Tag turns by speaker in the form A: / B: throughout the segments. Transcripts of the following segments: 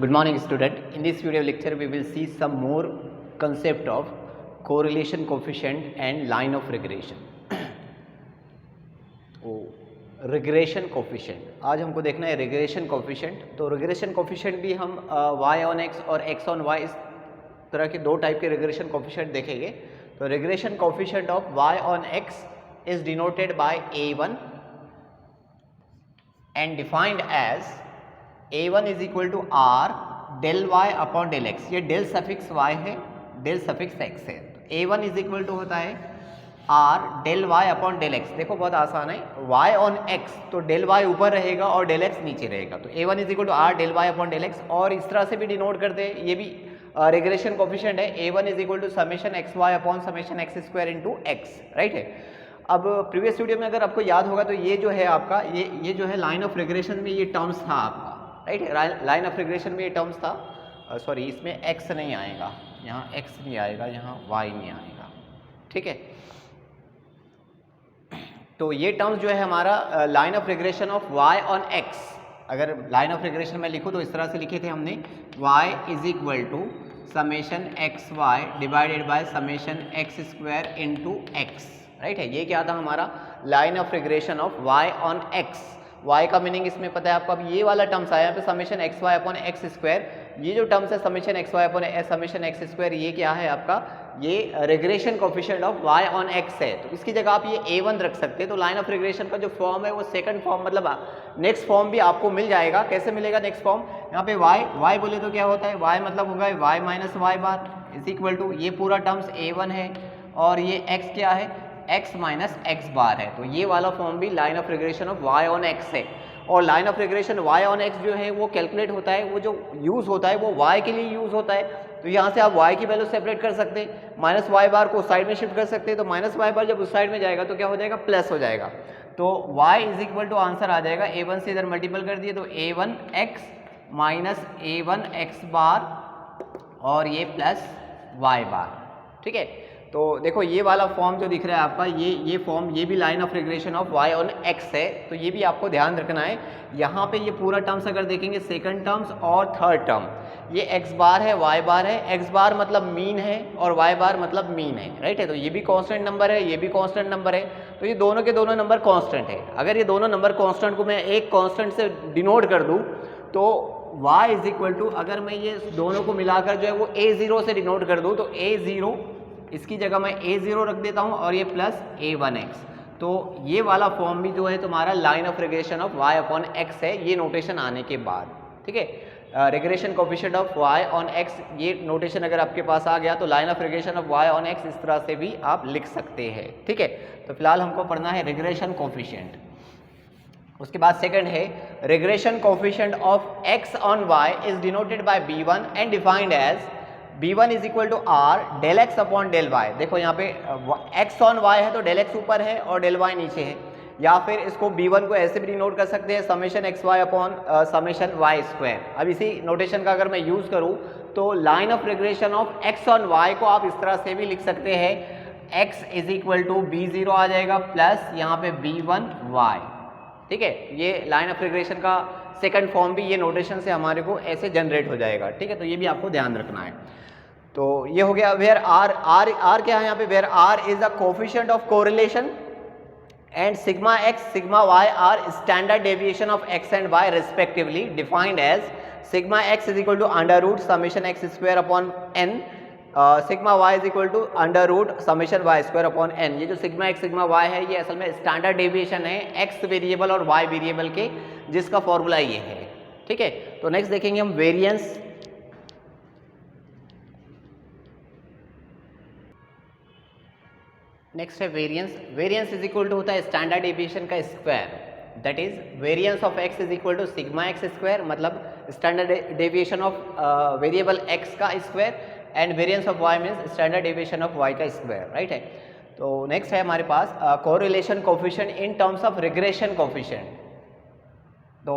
A: Good morning student. In this video lecture we will see some more concept of correlation coefficient and line of regression. Regression coefficient आज हमको देखना है regression coefficient. तो regression coefficient भी हम y on x और x on y इस तरह के दो टाइप के रिग्रेशन कोफिशिएंट देखेंगे. तो regression coefficient of y on x is denoted by a1 and defined as a1 is equal to r del y upon del x. ये del suffix y है, del suffix x है. तो a1 is equal to होता है r del y upon del x. देखो बहुत आसान है, y ऑन x तो डेल y ऊपर रहेगा और डेल x नीचे रहेगा. तो a1 is equal to r del y upon del x. और इस तरह से भी डिनोट करते हैं, ये भी रिग्रेशन कोफिशिएंट है. a1 is equal to summation x y upon summation x square into x. Right है. अब प्रीवियस वीडियो में अगर आपको याद होगा तो ये जो है आपका ये जो है लाइन ऑफ रिग्रेशन में ये टर्म्स था आपका. राइट है, लाइन ऑफ रिग्रेशन में ये टर्म्स था. सॉरी, इसमें x नहीं आएगा, यहाँ x नहीं आएगा, यहाँ y नहीं आएगा. ठीक है. तो ये टर्म्स जो है हमारा line of regression of y on x. अगर लाइन ऑफ रिग्रेशन में लिखूँ तो इस तरह से लिखे थे हमने, y is equal to summation x y divided by summation x square into x. Right है, ये क्या था हमारा line of regression of y on x. y का मीनिंग इसमें पता है आपको. अब ये वाला टर्म्स आया यहाँ पे summation x y upon x square. ये जो टर्म्स है summation x y upon summation x square, ये क्या है आपका, ये regression coefficient of y on x है. तो इसकी जगह आप ये a1 रख सकते हैं. तो लाइन ऑफ रिग्रेशन का जो फॉर्म है वो सेकंड फॉर्म मतलब नेक्स्ट फॉर्म भी आपको मिल जाएगा. कैसे मिलेगा नेक्स्ट फॉर्म, यहाँ पे y बोले तो क्या होता है, y मतलब होगा y minus y bar is equal to ये पूरा टर्म्स a1 है और ये x क्या है, x माइनस एक्स बार है. तो ये वाला फॉर्म भी line of regression of y on x है. और line of regression y on x जो है वो कैलकुलेट होता है, वो जो यूज़ होता है वो y के लिए यूज़ होता है. तो यहाँ से आप y की वैल्यू सेपरेट कर सकते हैं, माइनस वाई बार को साइड में शिफ्ट कर सकते हैं. तो माइनस वाई बार जब उस साइड में जाएगा तो क्या हो जाएगा, प्लस हो जाएगा. तो y is equal to answer आ जाएगा a1 से इधर मल्टीपल कर दिए तो a1 x minus a1 x बार और ये प्लस y बार. ठीक है. तो देखो ये वाला फॉर्म जो दिख रहा है आपका, ये फॉर्म, ये भी line of regression of y on x है. तो ये भी आपको ध्यान रखना है. यहाँ पे ये पूरा टर्म्स अगर देखेंगे, सेकंड टर्म्स और थर्ड टर्म, ये x बार है, y बार है. x बार मतलब मीन है और y बार मतलब मीन है. राइट है. तो ये भी कांस्टेंट नंबर है, ये भी कांस्टेंट नंबर है. तो ये दोनों के दोनों नंबर कांस्टेंट है. अगर ये दोनों नंबर कांस्टेंट को मैं एक कांस्टेंट से डिनोट कर दूँ तो y इज इक्वल टू, अगर मैं ये दोनों को मिलाकर जो है वो a0 से डिनोट कर दूँ तो a0, इसकी जगह मैं a0 रख देता हूँ और ये प्लस a1x. तो ये वाला फॉर्म भी जो है तुम्हारा line of regression of y upon x है, ये नोटेशन आने के बाद. ठीक है. Regression coefficient of y on x, ये नोटेशन अगर आपके पास आ गया तो line of regression of y on x इस तरह से भी आप लिख सकते हैं. ठीक है. तो फिलहाल हमको पढ़ना है रिग्रेशन कोफिशिएंट. उसके बाद सेकंड है regression coefficient of x on y is denoted by b1 and defined as b1 is equal to r del x upon del y. देखो यहाँ पे x ऑन y है तो डेल x ऊपर है और डेल y नीचे है. या फिर इसको b1 को ऐसे भी डिनोट कर सकते हैं, summation x y upon summation y square. अब इसी नोटेशन का अगर मैं यूज़ करूँ तो line of regression of x on y को आप इस तरह से भी लिख सकते हैं, x is equal to b0 आ जाएगा प्लस यहाँ पे b1y. ठीक है. ये लाइन ऑफ रिग्रेशन का सेकंड फॉर्म भी ये नोटेशन से हमारे को ऐसे जनरेट हो जाएगा. ठीक है. तो ये भी आपको ध्यान रखना है. तो ये हो गया. वेयर r क्या है यहाँ पे, where r is the coefficient of correlation and sigma x sigma y are standard deviation of x and y respectively, defined as sigma x is equal to under root summation x square upon n, sigma y is equal to under root summation y square upon n. ये जो sigma x sigma y है ये असल में standard deviation है x variable और y variable के, जिसका फॉर्मूला ये है. ठीक है. तो नेक्स्ट देखेंगे हम वेरिएंस. नेक्स्ट है variance. Variance is equal to होता है स्टैंडर्ड डेविएशन का square. That is variance of x is equal to sigma x square, मतलब standard deviation of variable x का square, and variance of y means standard deviation of y का square. Right है. तो next है हमारे पास correlation coefficient in terms of regression coefficient. तो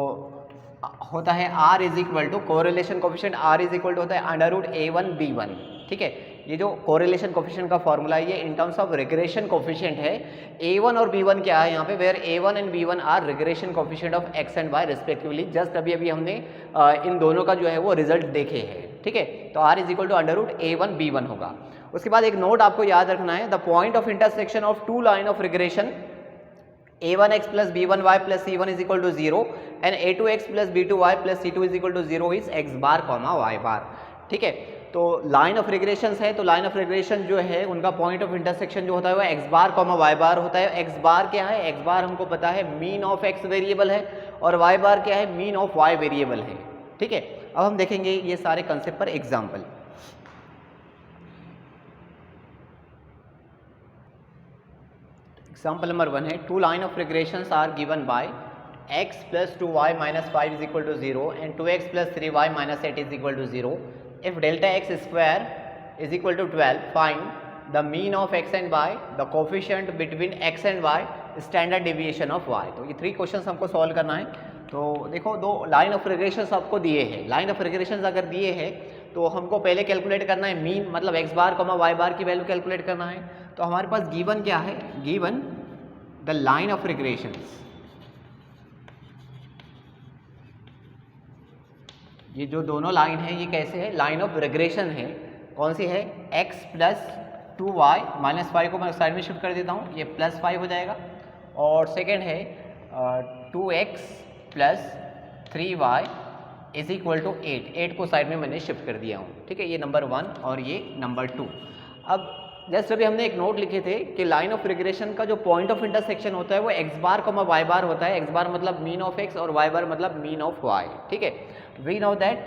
A: होता है r is equal to correlation coefficient, r is equal to होता है अंडर रूट a1 b1. ठीक है. ये जो कोरिलेशन कोफिशिएंट का फॉर्मूला है ये in terms of regression coefficient है। A1 और B1 क्या है यहाँ पे, where A1 and B1 are regression coefficient of x and y respectively. Just अभी अभी हमने इन दोनों का जो है वो रिजल्ट देखे हैं, ठीक है। तो r is equal to √A1 B1 होगा। उसके बाद एक नोट आपको याद रखना है, the point of intersection of two line of regression A1x plus B1y plus C1 is equal to 0 and A2x plus B2y plus C2 is equal to 0 is x bar, y bar, ठीक है। तो line of regression है, तो line of regression जो है उनका point of intersection जो होता है वो x बार, y बार होता है। x बार क्या है, x बार हमको पता है मीन ऑफ x वेरिएबल है और y बार क्या है, मीन ऑफ y वेरिएबल है, ठीक है। अब हम देखेंगे ये सारे कंसेप्ट पर एग्जाम्पल। एग्जाम्पल नंबर 1 है, two line of regressions are given by x plus 2y minus 5 is equal to 0 and 2x plus 3y minus 8 is equal to 0. If delta x square is equal to 12, find the mean of x and y, the coefficient between x and y, standard deviation of y. तो ये 3 questions हमको solve करना है। तो देखो दो line of regressions आपको दिए हैं। लाइन ऑफ रिग्रेशंस अगर दिए हैं तो हमको पहले कैलकुलेट करना है मीन, मतलब x बार, y बार की वैल्यू कैलकुलेट करना है। तो हमारे पास गिवन क्या है, given the line of regressions, ये जो दोनों लाइन है ये कैसे है, लाइन ऑफ रिग्रेशन है। कौन सी है, x प्लस 2y माइनस 5 को मैं साइड में शिफ्ट कर देता हूँ, ये प्लस 5 हो जाएगा। और सेकेंड है 2x plus 3y is equal to 8 को साइड में मैंने शिफ्ट कर दिया हूँ, ठीक है। ये नंबर 1 और ये नंबर 2। अब जस्ट अभी हमने एक नोट लिखे थे कि लाइन ऑफ रिग्रेशन का जो पॉइंट ऑफ इंटरसेक्शन होता है वो x बार, y बार होता है। x बार मतलब मीन ऑफ x और y बार मतलब मीन ऑफ y, ठीक है। We know that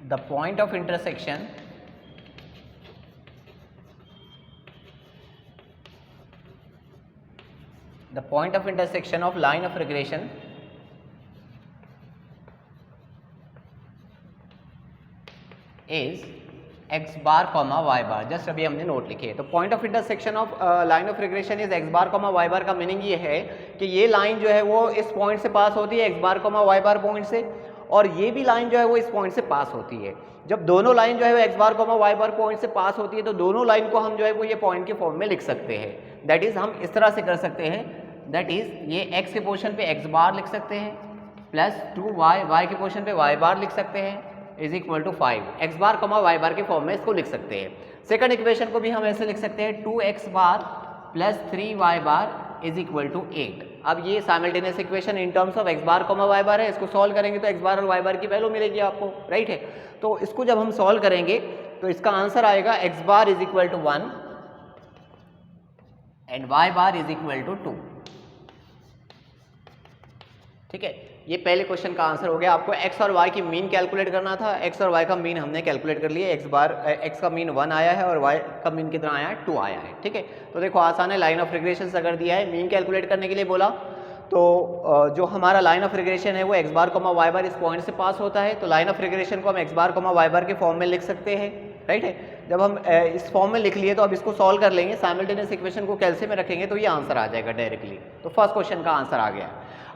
A: the point of intersection of line of regression is x bar, y bar. Just अभी हमने नोट लिखे। तो point of intersection of line of regression is x bar, y bar का meaning ये है कि ये line जो है वो इस पॉइंट से पास होती है, x बार, y बार पॉइंट से, और ये भी लाइन जो है वो इस पॉइंट से पास होती है। जब दोनों लाइन जो है वो x बार, y बार पॉइंट से पास होती है तो दोनों लाइन को हम जो है वो ये पॉइंट के फॉर्म में लिख सकते हैं। दैट इज हम इस तरह से कर सकते हैं, दैट इज ये x के पोर्शन पे x बार लिख सकते हैं प्लस 2y, y के पोर्शन पे y बार लिख सकते हैं is equal to 5, x bar, y bar के फॉर्म में इसको लिख सकते हैं। सेकंड इक्वेशन को भी हम ऐसे लिख सकते हैं 2x bar plus 3y bar is equal to 8। अब ये simultaneous equation in terms of x bar, y bar है। इसको सॉल्व करेंगे तो x बार और y बार की वैल्यू मिलेगी आपको, राइट है। तो इसको जब हम सॉल्व करेंगे तो इसका आंसर आएगा x bar is equal to 1 and y bar is equal to 2, ठीक है। ये पहले क्वेश्चन का आंसर हो गया। आपको x और y की मीन कैलकुलेट करना था। x और y का मीन हमने कैलकुलेट कर लिया। x का मीन 1 आया है और y का मीन कितना आया है, 2 आया है, ठीक है। तो देखो आसान है, लाइन ऑफ रिग्रेशन अगर दिया है, मीन कैलकुलेट करने के लिए बोला, तो जो हमारा लाइन ऑफ रिग्रेशन है वो x बार, y बार इस पॉइंट से पास होता है। तो लाइन ऑफ रिग्रेशन को हम x बार, y बार के फॉर्म में लिख सकते हैं, राइट है। जब हम इस फॉर्म में लिख लिए तो अब इसको सॉल्व कर लेंगे, साइमल्टेनियस इक्वेशन को कैलसी में रखेंगे तो ये आंसर आ जाएगा डायरेक्टली। तो फर्स्ट क्वेश्चन का आंसर आ गया।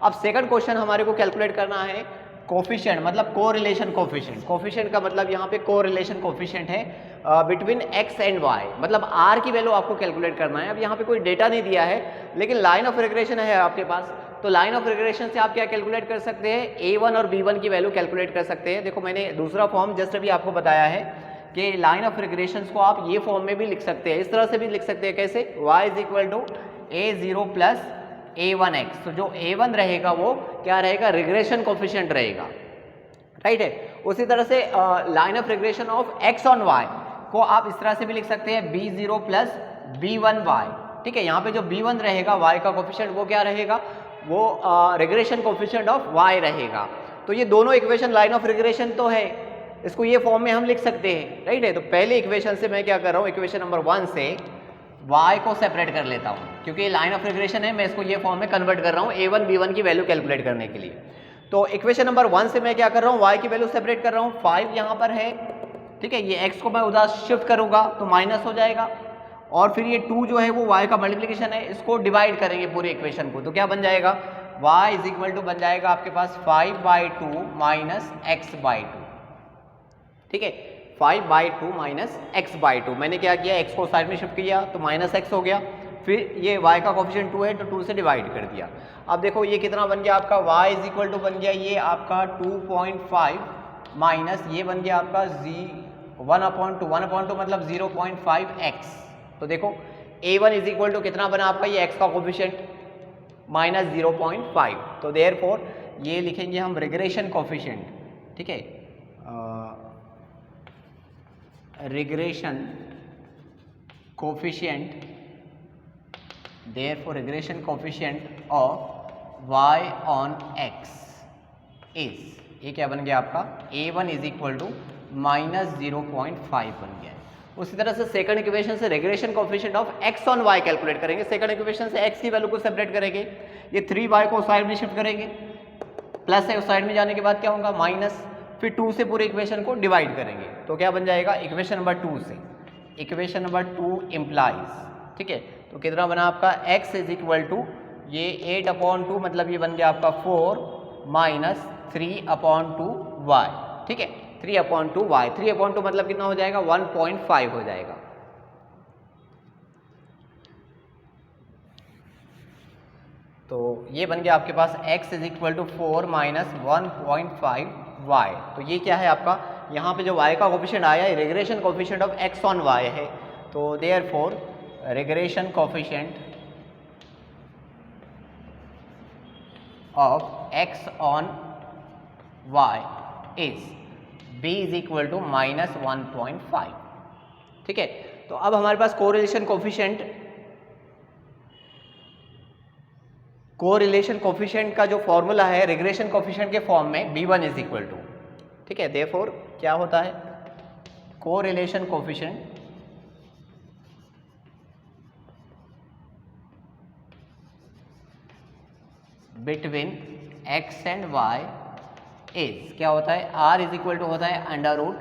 A: अब सेकंड क्वेश्चन हमारे को कैलकुलेट करना है कोफिशिएंट, मतलब कोरिलेशन कोफिशिएंट। कोफिशिएंट का मतलब यहाँ पे कोरिलेशन कोफिशिएंट है बिटवीन x एंड y, मतलब r की वैल्यू आपको कैलकुलेट करना है। अब यहाँ पे कोई डेटा नहीं दिया है लेकिन लाइन ऑफ रिग्रेशन है आपके पास, तो लाइन ऑफ रिग्रेशन से आप क्या कैलकुलेट कर सकते हैं, a1 और b1 की वैल्यू कैलकुलेट कर सकते हैं। देखो मैंने दूसरा फॉर्म जस्ट अभी आपको बताया है कि लाइन ऑफ रिग्रेशन को आप ये फॉर्म में भी लिख सकते हैं, इस तरह से भी लिख सकते हैं। कैसे, y is equal to a0 plus a1x। तो जो a1 रहेगा वो क्या रहेगा, रिग्रेशन कोफिशिएंट रहेगा, राइट है। उसी तरह से line of regression of x on y को आप इस तरह से भी लिख सकते हैं, b0 प्लस b1y, ठीक है। यहाँ पे जो b1 रहेगा y का कोफिशिएंट वो क्या रहेगा, वो रिग्रेशन कोफिशिएंट ऑफ y रहेगा। तो ये दोनों इक्वेशन लाइन ऑफ रिग्रेशन तो है, इसको ये फॉर्म में हम लिख सकते हैं, राइट है। तो पहले इक्वेशन से मैं क्या कर रहा हूँ, इक्वेशन नंबर 1 से y को सेपरेट कर लेता हूँ, क्योंकि ये लाइन ऑफ रिग्रेशन है, मैं इसको ये फॉर्म में कन्वर्ट कर रहा हूँ a1 b1 की वैल्यू कैलकुलेट करने के लिए। तो इक्वेशन नंबर 1 से मैं क्या कर रहा हूँ, y की वैल्यू सेपरेट कर रहा हूँ। 5 यहाँ पर है, ठीक है। ये x को मैं उधर शिफ्ट करूँगा तो माइनस हो जाएगा, और फिर ये 2 जो है वो y का मल्टीप्लिकेशन है, इसको डिवाइड करेंगे पूरे इक्वेशन को, तो क्या बन जाएगा, y इज इक्वल टू बन जाएगा आपके पास 5/2 माइनस x/2, ठीक है, 5/2 माइनस x/2। मैंने क्या किया, x को साइड में शिफ्ट किया तो माइनस x हो गया, फिर ये y का कोफिशिएंट 2 है तो 2 से डिवाइड कर दिया। अब देखो ये कितना बन गया आपका, y इज इक्वल टू बन गया ये आपका 2.5 माइनस ये बन गया आपका 1/2 मतलब 0.5x। तो देखो a1 इज इक्वल टू कितना बना आपका, ये x का कोफिशिएंट माइनस 0.5। तो देयरफॉर ये लिखेंगे हम रिग्रेशन कोफिशिएंट, ठीक है, regression coefficient, therefore regression coefficient of y on x is, ये क्या बन गया आपका, a1 is equal to minus 0.5 बन गया है। उसी तरह से सेकंड इक्वेशन से regression coefficient of x on y calculate करेंगे। सेकंड इक्वेशन से x की वैल्यू को सेपरेट करेंगे, ये 3y को साइड में शिफ्ट करेंगे, प्लस है उस साइड में जाने के बाद क्या होगा माइनस, फिर 2 से पूरे इक्वेशन को डिवाइड करेंगे तो क्या बन जाएगा इक्वेशन नंबर 2 से, इक्वेशन नंबर 2 इम्प्लाइज, ठीक है, तो कितना बना आपका x इज इक्वल टू ये 8/2 मतलब ये बन गया आपका 4 माइनस 3/2y, ठीक है, 3/2y, 3/2 मतलब कितना हो जाएगा 1.5 हो जाएगा। तो ये बन गया आपके पास x is equal to 4 minus 1.5y। तो ये क्या है आपका, यहाँ पे जो y का कोफिशिएंट आया है regression coefficient of x on y है, तो therefore regression coefficient of x on y is b is equal to minus 1.5, ठीक है। तो अब हमारे पास कोरिलेशन कोफिशिएंट का जो फॉर्मूला है रिग्रेशन कोफिशिएंट के फॉर्म में b1 इज इक्वल टू, ठीक है, देयरफॉर क्या होता है correlation coefficient between x and y is, क्या होता है r इज इक्वल टू होता है under root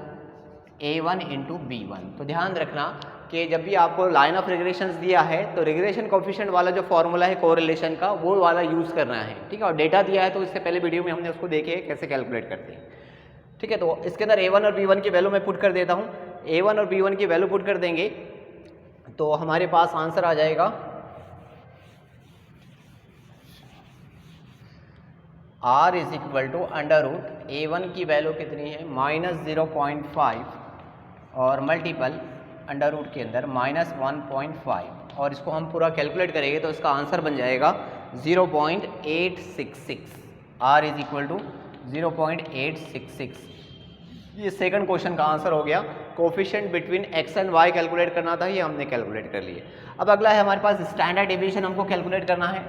A: a1 into b1। तो ध्यान रखना कि जब भी आपको लाइन ऑफ रिग्रेशंस दिया है तो रिग्रेशन कोफिशिएंट वाला जो फॉर्मूला है कोरिलेशन का वो वाला यूज़ करना है, ठीक है, और डेटा दिया है तो इससे पहले वीडियो में हमने उसको देखे कैसे कैलकुलेट करते हैं, ठीक है। तो इसके अंदर a1 और b1 की वैल्यू मैं पुट कर देता हूँ, a1 और b1 की वैल्यू पुट कर देंगे तो हमारे पास आंसर आ जाएगा r is equal to under root a1 की वैल्यू कितनी है माइनस 0.5 और मल्टीपल अंडर रूट के अंदर माइनस 1.5 और इसको हम पूरा कैलकुलेट करेंगे तो इसका आंसर बन जाएगा 0.866, r इज इक्वल टू 0.866। ये सेकंड क्वेश्चन का आंसर हो गया। Coefficient between x and y calculate करना था, ये हमने कैलकुलेट कर लिए। अब अगला है हमारे पास स्टैंडर्ड डेविएशन हमको कैलकुलेट करना है,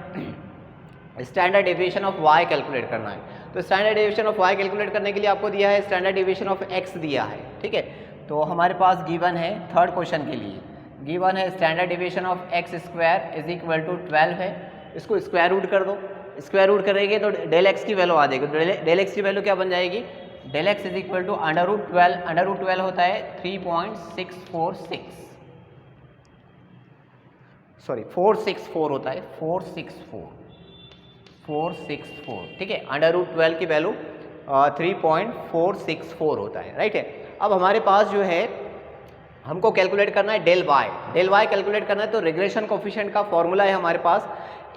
A: standard deviation of y calculate करना है। तो standard deviation of y calculate करने के लिए आपको दिया है स्टैंडर्ड डेविएशन ऑफ x दिया है, ठीक है। तो हमारे पास गिवन है थर्ड क्वेश्चन के लिए, गिवन है standard deviation of x square is equal to 12 है, इसको स्क्वायर रूट कर दो, स्क्वायर रूट करेंगे तो डेल x की वैल्यू आ जाएगी, डेल x की वैल्यू क्या बन जाएगी, del x is equal to under root 12, under root 12 होता है 3.646, सॉरी 464 होता है 464, ठीक है, अंडर रूट 12 की वैल्यू 3.464 होता है, राइट है। अब हमारे पास जो है हमको कैलकुलेट करना है डेल y कैलकुलेट करना है, तो रिग्रेशन कोफिशिएंट का फॉर्मूला है हमारे पास,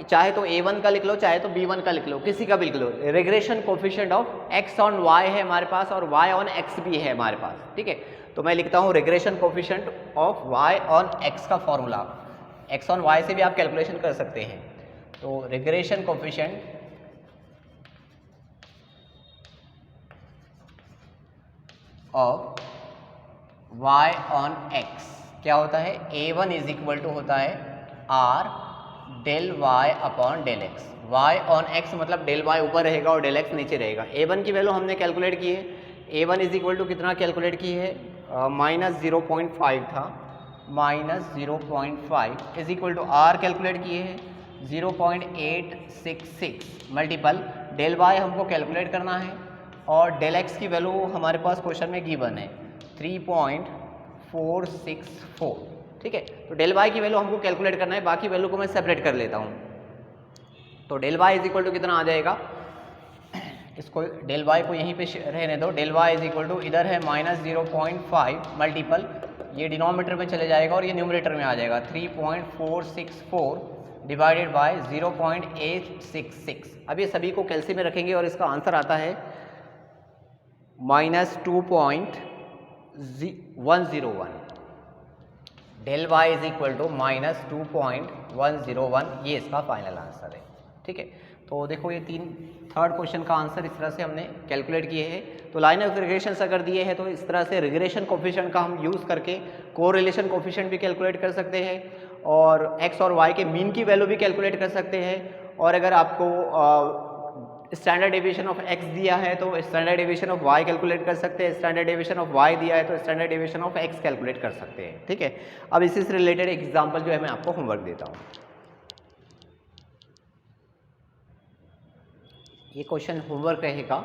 A: चाहे तो a1 का लिख लो चाहे तो b1 का लिख लो, किसी का भी लिख लो। Regression coefficient of x on y है हमारे पास और y ऑन x भी है हमारे पास, ठीक है। तो मैं लिखता हूँ regression coefficient of y on x का फॉर्मूला, x ऑन y से भी आप कैलकुलेशन कर सकते हैं। तो regression coefficient of y on x क्या होता है, a1 इज इक्वल टू होता है r del y upon del x, y on x मतलब डेल y ऊपर रहेगा और डेल x नीचे रहेगा। a1 की वैल्यू हमने कैलकुलेट की है, a1 इज इक्वल टू कितना कैलकुलेट की है, माइनस 0.5 था, minus 0.5 is equal to r calculate किए हैं 0.866 मल्टीपल डेल y हमको कैलकुलेट करना है और डेल x की वैल्यू हमारे पास क्वेश्चन में गिवन है 3.464, ठीक है। तो डेल y की वैल्यू हमको कैलकुलेट करना है, बाकी वैल्यू को मैं सेपरेट कर लेता हूँ। तो del y is equal to कितना आ जाएगा, इसको डेल वाई को यहीं पे रहने दो, del y is equal to इधर है -0.5 मल्टीपल, ये डिनोमिनेटर में चले जाएगा और ये न्यूमरेटर में आ जाएगा 3.464 डिवाइडेड बाय 0.866। अब ये सभी को कैलसी में रखेंगे और इसका आंसर आता है -2.101। Del y is equal to -2.101, ये इसका फाइनल आंसर है। ठीक है, तो देखो ये थर्ड क्वेश्चन का आंसर इस तरह से हमने कैलकुलेट किए हैं। तो लाइन ऑफ रिग्रेशन अगर दिए हैं तो इस तरह से रिग्रेशन कोफिशिएंट का हम यूज़ करके कोरिलेशन कोफिशिएंट भी कैलकुलेट कर सकते हैं और एक्स और वाई के मीन की वैल्यू भी कैलकुलेट कर सकते हैं। और अगर आपको स्टैंडर्ड डेविएशन ऑफ एक्स दिया है तो standard deviation of y calculate कर सकते हैं, स्टैंडर्ड डेविएशन ऑफ वाई दिया है तो standard deviation of x calculate कर सकते हैं। ठीक है, अब इसी से रिलेटेड एक एग्जांपल जो है मैं आपको होमवर्क देता हूँ। ये क्वेश्चन होमवर्क रहेगा,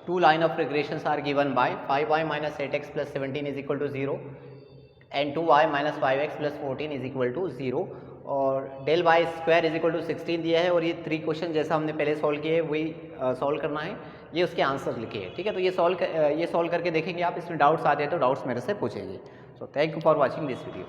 A: 2 line of regressions are given by 5y - 8x + 17 is equal to 0 and 2y - 5x + 14 is equal to 0 और del y square is equal to 16 दिया है और ये 3 क्वेश्चन जैसा हमने पहले सॉल्व किए वही सॉल्व करना है, ये उसके आंसर लिखे हैं। ठीक है, तो ये सॉल्व करके देखेंगे आप, इसमें डाउट्स आते हैं तो डाउट्स मेरे से पूछेंगे। So thank you for watching this video.